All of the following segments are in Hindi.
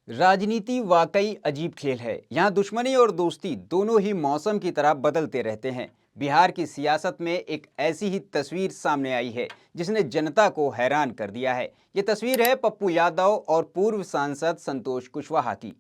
राजनीति वाकई अजीब खेल है। यहाँ दुश्मनी और दोस्ती दोनों ही मौसम की तरह बदलते रहते हैं। बिहार की सियासत में एक ऐसी ही तस्वीर सामने आई है जिसने जनता को हैरान कर दिया है। ये तस्वीर है पप्पू यादव और पूर्व सांसद संतोष कुशवाहा की।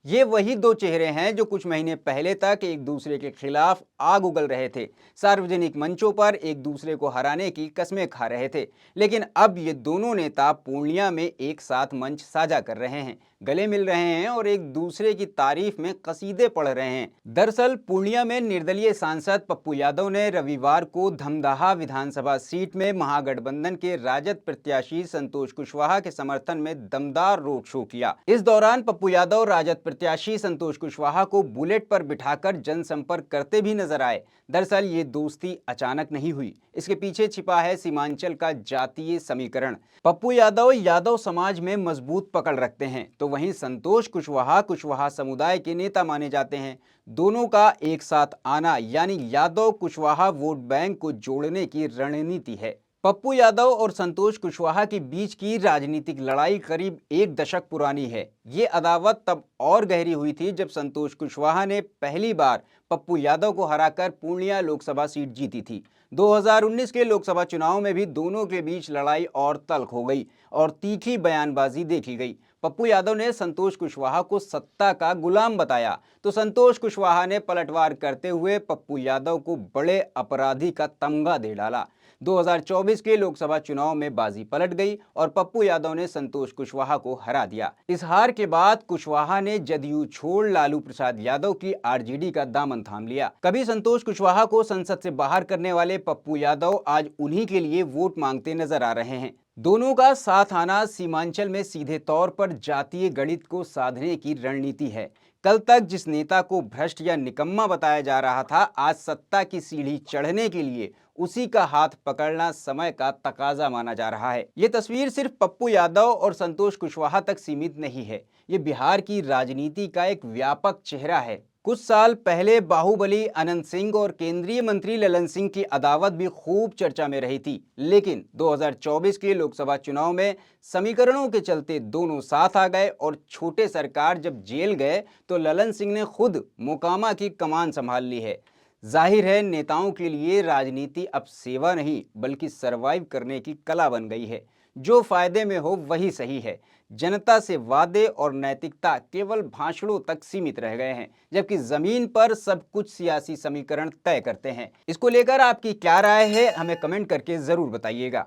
ये वही दो चेहरे हैं जो कुछ महीने पहले तक एक दूसरे के खिलाफ आग उगल रहे थे, सार्वजनिक मंचों पर एक दूसरे को हराने की कस्में खा रहे थे। लेकिन अब ये दोनों नेता पूर्णिया में एक साथ मंच साझा कर रहे हैं, गले मिल रहे हैं और एक दूसरे की तारीफ में कसीदे पढ़ रहे हैं। दरअसल पूर्णिया में निर्दलीय सांसद पप्पू यादव ने रविवार को धमदाहा विधानसभा सीट में महागठबंधन के राजद प्रत्याशी संतोष कुशवाहा के समर्थन में दमदार रोड शो किया। इस दौरान पप्पू यादव राजद प्रत्याशी संतोष कुशवाहा को बुलेट पर बिठाकर जनसंपर्क करते भी नजर आए। दरअसल ये दोस्ती अचानक नहीं हुई, इसके पीछे छिपा है सीमांचल का जातीय समीकरण। पप्पू यादव यादव समाज में मजबूत पकड़ रखते हैं, तो वहीं संतोष कुशवाहा कुशवाहा समुदाय के नेता माने जाते हैं। दोनों का एक साथ आना यानी यादव कुशवाहा वोट बैंक को जोड़ने की रणनीति है। पप्पू यादव और संतोष कुशवाहा के बीच की राजनीतिक लड़ाई करीब एक दशक पुरानी है। ये अदावत तब और गहरी हुई थी जब संतोष कुशवाहा ने पहली बार पप्पू यादव को हराकर पूर्णिया लोकसभा सीट जीती थी। 2019 के लोकसभा चुनाव में भी दोनों के बीच लड़ाई और तल्ख हो गई और तीखी बयानबाजी देखी गई। पप्पू यादव ने संतोष कुशवाहा को सत्ता का गुलाम बताया, तो संतोष कुशवाहा ने पलटवार करते हुए पप्पू यादव को बड़े अपराधी का तमगा दे डाला। 2024 के लोकसभा चुनाव में बाजी पलट गई और पप्पू यादव ने संतोष कुशवाहा को हरा दिया। इस हार के बाद कुशवाहा ने जदयू छोड़ लालू प्रसाद यादव की आरजेडी का दामन थाम लिया। कभी संतोष कुशवाहा को संसद से बाहर करने वाले पप्पू यादव आज उन्हीं के लिए वोट मांगते नजर आ रहे हैं। दोनों का साथ आना सीमांचल में सीधे तौर पर जातीय गणित को साधने की रणनीति है। कल तक जिस नेता को भ्रष्ट या निकम्मा बताया जा रहा था, आज सत्ता की सीढ़ी चढ़ने के लिए उसी का हाथ पकड़ना समय का तकाजा माना जा रहा है। ये तस्वीर सिर्फ पप्पू यादव और संतोष कुशवाहा तक सीमित नहीं है, ये बिहार की राजनीति का एक व्यापक चेहरा है। कुछ साल पहले बाहुबली अनंत सिंह और केंद्रीय मंत्री ललन सिंह की अदावत भी खूब चर्चा में रही थी, लेकिन 2024 के लोकसभा चुनाव में समीकरणों के चलते दोनों साथ आ गए और छोटे सरकार जब जेल गए तो ललन सिंह ने खुद मोकामा की कमान संभाल ली है। जाहिर है नेताओं के लिए राजनीति अब सेवा नहीं बल्कि सरवाइव करने की कला बन गई है। जो फायदे में हो वही सही है। जनता से वादे और नैतिकता केवल भाषणों तक सीमित रह गए हैं, जबकि जमीन पर सब कुछ सियासी समीकरण तय करते हैं। इसको लेकर आपकी क्या राय है, हमें कमेंट करके जरूर बताइएगा।